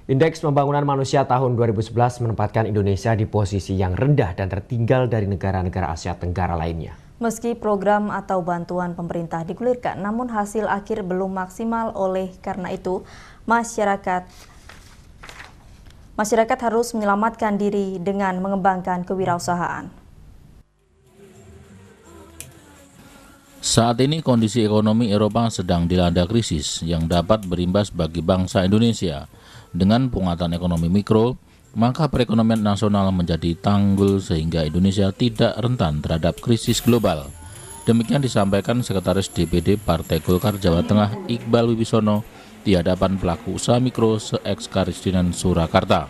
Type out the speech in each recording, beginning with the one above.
Indeks Pembangunan Manusia tahun 2011 menempatkan Indonesia di posisi yang rendah dan tertinggal dari negara-negara Asia Tenggara lainnya. Meski program atau bantuan pemerintah digulirkan, namun hasil akhir belum maksimal. Oleh karena itu, masyarakat harus menyelamatkan diri dengan mengembangkan kewirausahaan. Saat ini kondisi ekonomi Eropa sedang dilanda krisis yang dapat berimbas bagi bangsa Indonesia. Dengan penguatan ekonomi mikro, maka perekonomian nasional menjadi tanggul sehingga Indonesia tidak rentan terhadap krisis global. Demikian disampaikan Sekretaris DPD Partai Golkar Jawa Tengah Iqbal Wibisono di hadapan pelaku usaha mikro se-Ekskaristinan Surakarta.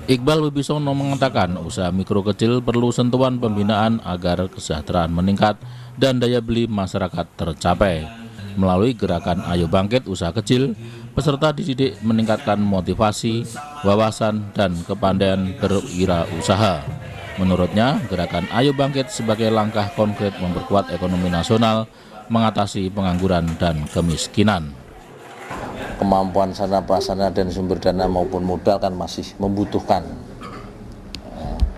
Iqbal Wibisono mengatakan usaha mikro kecil perlu sentuhan pembinaan agar kesejahteraan meningkat dan daya beli masyarakat tercapai. Melalui gerakan Ayo Bangkit Usaha Kecil, peserta dididik meningkatkan motivasi, wawasan, dan kepandaian berwirausaha. Menurutnya, gerakan Ayo Bangkit sebagai langkah konkret memperkuat ekonomi nasional, mengatasi pengangguran dan kemiskinan. Kemampuan sarana prasarana dan sumber dana maupun modal kan masih membutuhkan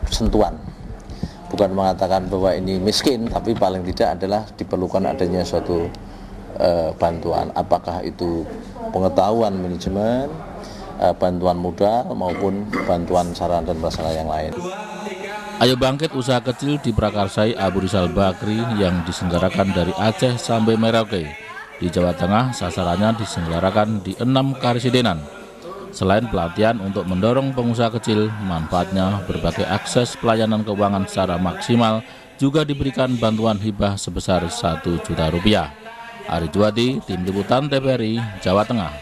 sentuhan. Bukan mengatakan bahwa ini miskin, tapi paling tidak adalah diperlukan adanya suatu bantuan, apakah itu pengetahuan manajemen, bantuan modal maupun bantuan sarana dan prasarana yang lain. Ayo Bangkit Usaha Kecil diprakarsai Abu Rizal Bakri yang diselenggarakan dari Aceh sampai Merauke. Di Jawa Tengah, sasarannya diselenggarakan di 6 karesidenan. Selain pelatihan untuk mendorong pengusaha kecil, manfaatnya berbagai akses pelayanan keuangan secara maksimal, juga diberikan bantuan hibah sebesar Rp1 juta. Ari Juwadi, Tim Liputan TVRI, Jawa Tengah.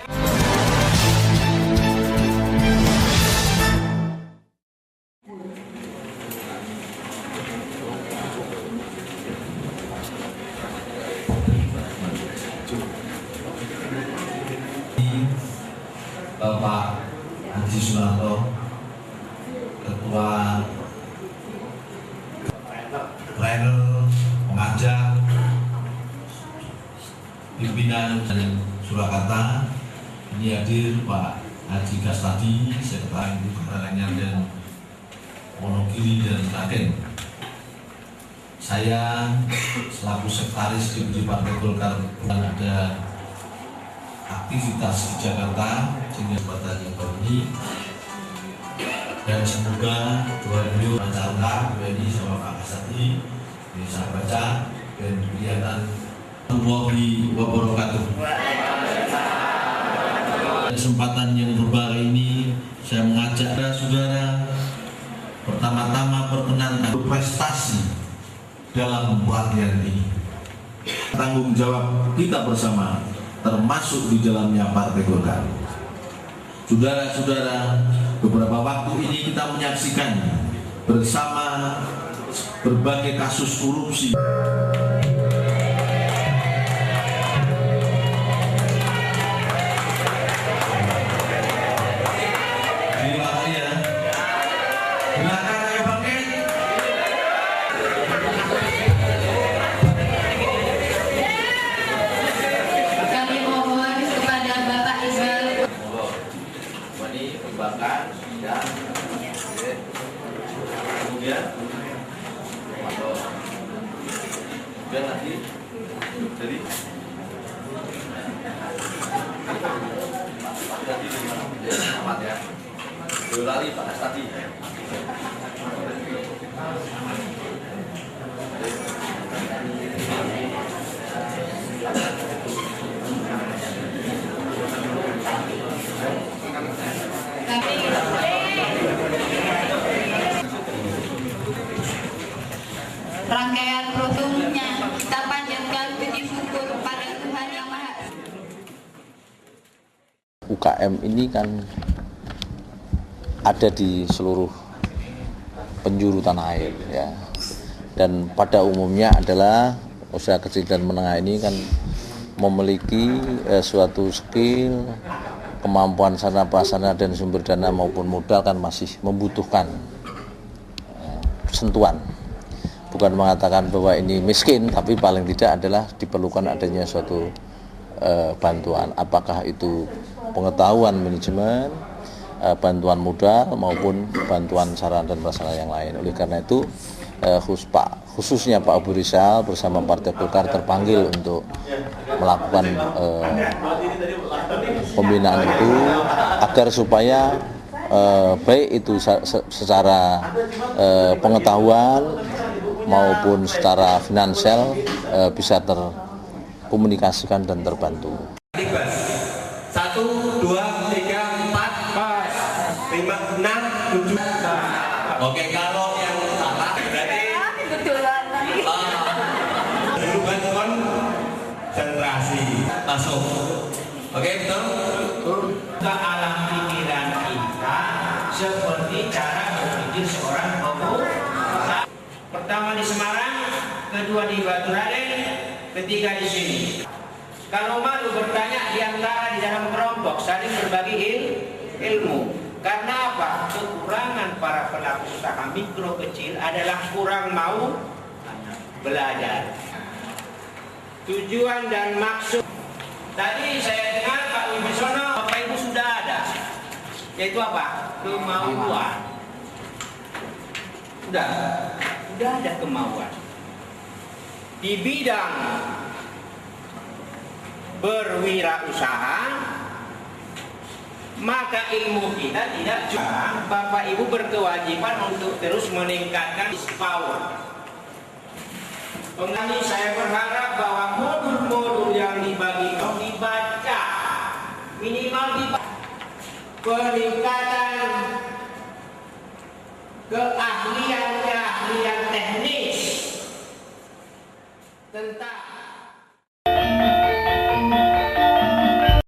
Bapak Haji Sunarto, Ketua trainer, pengajar, pimpinan dari Surakarta. Ini hadir Pak Haji Kastadi, Sekretaris Karanganyar dan Wonogiri dan Klaten. Saya selaku Sekretaris DPD Partai Golkar ada aktivitas di Jakarta sehingga kesempatan yang baru ini, dan semoga dua beliau lancar ini sama Pak Kastadi bisa baca dan kelihatan Wabi wabarakatuh. Kesempatan yang berbahagia ini saya mengajak saudara pertama-tama perkenalkan prestasi dalam pelatihan ini. Tanggung jawab kita bersama termasuk di dalamnya Partai Golkar. Saudara-saudara, beberapa waktu ini kita menyaksikan bersama berbagai kasus korupsi. Lali Pak tadi. Rangkaian produknya kita panjatkan puji syukur pada Tuhan Yang Maha Esa. UKM ini kan ada di seluruh penjuru tanah air ya. Dan pada umumnya adalah usaha kecil dan menengah ini kan memiliki suatu skill, kemampuan sarana prasarana dan sumber dana maupun modal kan masih membutuhkan sentuhan. Bukan mengatakan bahwa ini miskin, tapi paling tidak adalah diperlukan adanya suatu bantuan. Apakah itu pengetahuan manajemen, bantuan modal maupun bantuan sarana dan prasarana yang lain. Oleh karena itu khususnya Pak Abu Rizal bersama Partai Golkar terpanggil untuk melakukan pembinaan itu agar supaya baik itu secara pengetahuan maupun secara finansial bisa terkomunikasikan dan terbantu. 1, 2, 3, 4, 5, 6, 7. Oke, kalau yang salah berarti Kebetulan lagi. dulu konsentrasi masuk. Oke, betul? Ke alam pikiran kita seperti cara berpikir seorang pengusaha. Pertama di Semarang, kedua di Batu Raden, ketiga di sini. Kalau malu bertanya di antara di dalam kelompok saling berbagi ilmu. Karena apa? Kekurangan para pelaku usaha mikro kecil adalah kurang mau belajar. Tujuan dan maksud. Tadi saya dengar Pak Wibisono, Bapak Ibu sudah ada. Yaitu apa? Kemauan. Sudah ada kemauan. Di bidang berwirausaha, maka ilmu kita tidak cuma. Bapak Ibu berkewajiban untuk terus meningkatkan power. Pengenai saya berharap bahwa modul-modul yang dibagikan dibaca, minimal dibaca. Peningkatan keahlian teknis tentang